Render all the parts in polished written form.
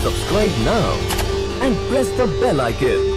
Subscribe now and press the bell icon.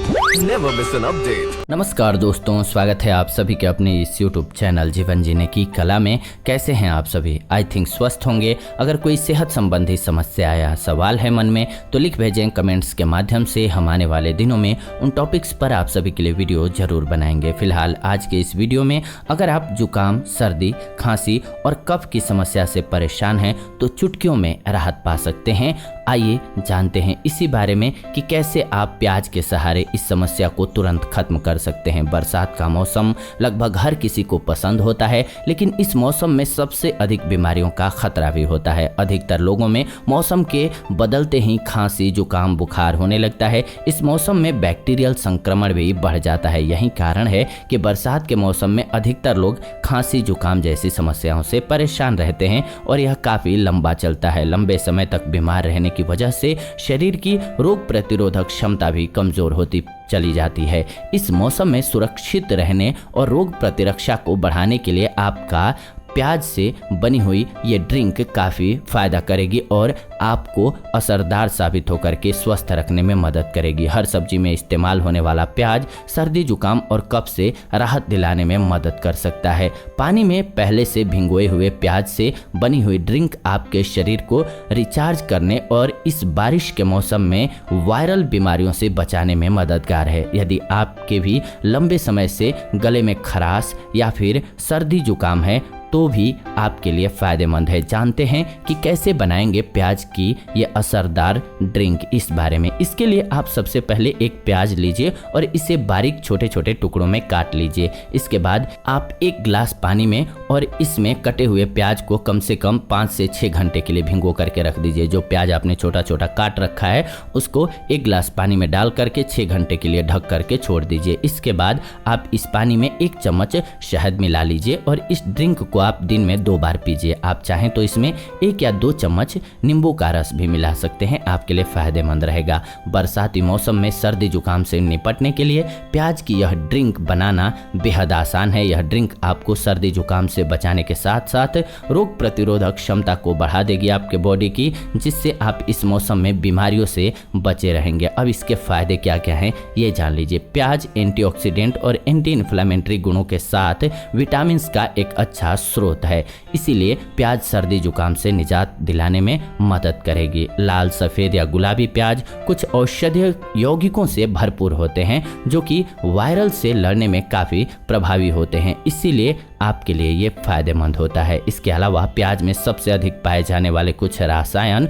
Never miss an update. नमस्कार दोस्तों, स्वागत है आप सभी के अपने इस YouTube चैनल जीवन जीने की कला में। कैसे हैं आप सभी? आई थिंक स्वस्थ होंगे। अगर कोई सेहत संबंधी समस्या या सवाल है मन में तो लिख भेजें कमेंट्स के माध्यम से। हम आने वाले दिनों में उन टॉपिक्स पर आप सभी के लिए वीडियो जरूर बनाएंगे। फिलहाल आज के इस वीडियो में अगर आप जुकाम, सर्दी, खांसी और कफ की समस्या से परेशान हैं तो चुटकियों में राहत पा सकते हैं। आइए जानते हैं इसी बारे में कि कैसे आप प्याज के सहारे इस समस्या को तुरंत खत्म कर सकते हैं। बरसात का मौसम लगभग हर किसी को पसंद होता है, लेकिन इस मौसम में सबसे अधिक बीमारियों का खतरा भी होता है। अधिकतर लोगों में मौसम के बदलते ही खांसी, जुकाम, बुखार होने लगता है। इस मौसम में बैक्टीरियल संक्रमण भी बढ़ जाता है। यही कारण है कि बरसात के मौसम में अधिकतर लोग खांसी, जुकाम जैसी समस्याओं से परेशान रहते हैं और यह काफी लंबा चलता है। लंबे समय तक बीमार रहने की वजह से शरीर की रोग प्रतिरोधक क्षमता भी कमजोर होती चली जाती है। इस मौसम में सुरक्षित रहने और रोग प्रतिरक्षा को बढ़ाने के लिए आपका प्याज से बनी हुई ये ड्रिंक काफ़ी फ़ायदा करेगी और आपको असरदार साबित होकर के स्वस्थ रखने में मदद करेगी। हर सब्जी में इस्तेमाल होने वाला प्याज सर्दी, जुकाम और कफ से राहत दिलाने में मदद कर सकता है। पानी में पहले से भिगोए हुए प्याज से बनी हुई ड्रिंक आपके शरीर को रिचार्ज करने और इस बारिश के मौसम में वायरल बीमारियों से बचाने में मददगार है। यदि आपके भी लंबे समय से गले में खराश या फिर सर्दी, जुकाम है तो भी आपके लिए फ़ायदेमंद है। जानते हैं कि कैसे बनाएंगे प्याज की ये असरदार ड्रिंक। इस बारे में इसके लिए आप सबसे पहले एक प्याज लीजिए और इसे बारीक छोटे छोटे टुकड़ों में काट लीजिए। इसके बाद आप एक गिलास पानी में और इसमें कटे हुए प्याज को कम से कम 5 से 6 घंटे के लिए भिगो करके रख दीजिए। जो प्याज आपने छोटा छोटा काट रखा है उसको एक गिलास पानी में डाल करके 6 घंटे के लिए ढक करके छोड़ दीजिए। इसके बाद आप इस पानी में 1 चम्मच शहद मिला लीजिए और इस ड्रिंक को आप दिन में 2 बार पीजिए। आप चाहें तो इसमें 1 या 2 चम्मच नींबू का रस भी मिला सकते हैं, आपके लिए फायदेमंद रहेगा। बरसाती मौसम में सर्दी, जुकाम से निपटने के लिए प्याज की यह ड्रिंक बनाना बेहद आसान है। यह ड्रिंक आपको सर्दी, जुकाम से बचाने के साथ साथ रोग प्रतिरोधक क्षमता को बढ़ा देगी आपके बॉडी की, जिससे आप इस मौसम में बीमारियों से बचे रहेंगे। अब इसके फायदे क्या क्या हैं ये जान लीजिए। प्याज एंटीऑक्सीडेंट और एंटी इन्फ्लेमेटरी गुणों के साथ विटामिन का एक अच्छा स्रोत है, इसीलिए प्याज सर्दी, जुकाम से निजात दिलाने में मदद करेगी। लाल, सफेद या गुलाबी प्याज कुछ औषधीय यौगिकों से भरपूर होते हैं जो कि वायरल से लड़ने में काफी प्रभावी होते हैं, इसीलिए आपके लिए ये फायदेमंद होता है। इसके अलावा प्याज में सबसे अधिक पाए जाने वाले कुछ रसायन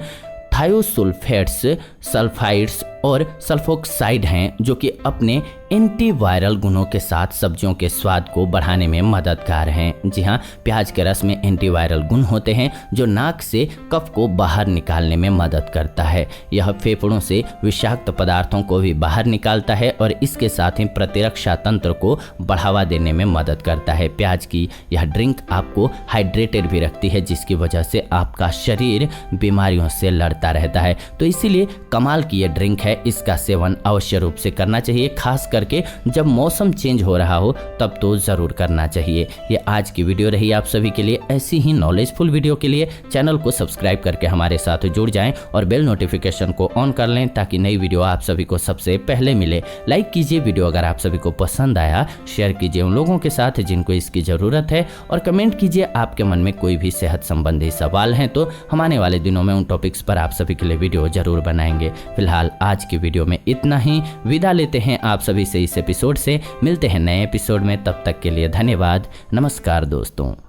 थायोसुल्फेट्स, सल्फाइड्स और सल्फोक्साइड हैं जो कि अपने एंटीवायरल गुणों के साथ सब्जियों के स्वाद को बढ़ाने में मददगार हैं। जी हाँ, प्याज के रस में एंटीवायरल गुण होते हैं जो नाक से कफ को बाहर निकालने में मदद करता है। यह फेफड़ों से विषाक्त पदार्थों को भी बाहर निकालता है और इसके साथ ही प्रतिरक्षा तंत्र को बढ़ावा देने में मदद करता है। प्याज की यह ड्रिंक आपको हाइड्रेटेड भी रखती है, जिसकी वजह से आपका शरीर बीमारियों से लड़ता रहता है। तो इसीलिए कमाल की यह ड्रिंक है, इसका सेवन अवश्य रूप से करना चाहिए। खास करके जब मौसम चेंज हो रहा हो तब तो जरूर करना चाहिए। ये आज की वीडियो रही आप सभी के लिए। ऐसी ही नॉलेजफुल वीडियो के लिए चैनल को सब्सक्राइब करके हमारे साथ जुड़ जाएं और बेल नोटिफिकेशन को ऑन कर लें ताकि नई वीडियो आप सभी को सबसे पहले मिले। लाइक कीजिए वीडियो अगर आप सभी को पसंद आया, शेयर कीजिए उन लोगों के साथ जिनको इसकी जरूरत है और कमेंट कीजिए आपके मन में कोई भी सेहत संबंधी सवाल हैं तो हम आने वाले दिनों में उन टॉपिक्स पर आप सभी के लिए वीडियो जरूर बनाएंगे। फिलहाल आज की वीडियो में इतना ही। विदा लेते हैं आप सभी से इस एपिसोड से। मिलते हैं नए एपिसोड में, तब तक के लिए धन्यवाद। नमस्कार दोस्तों।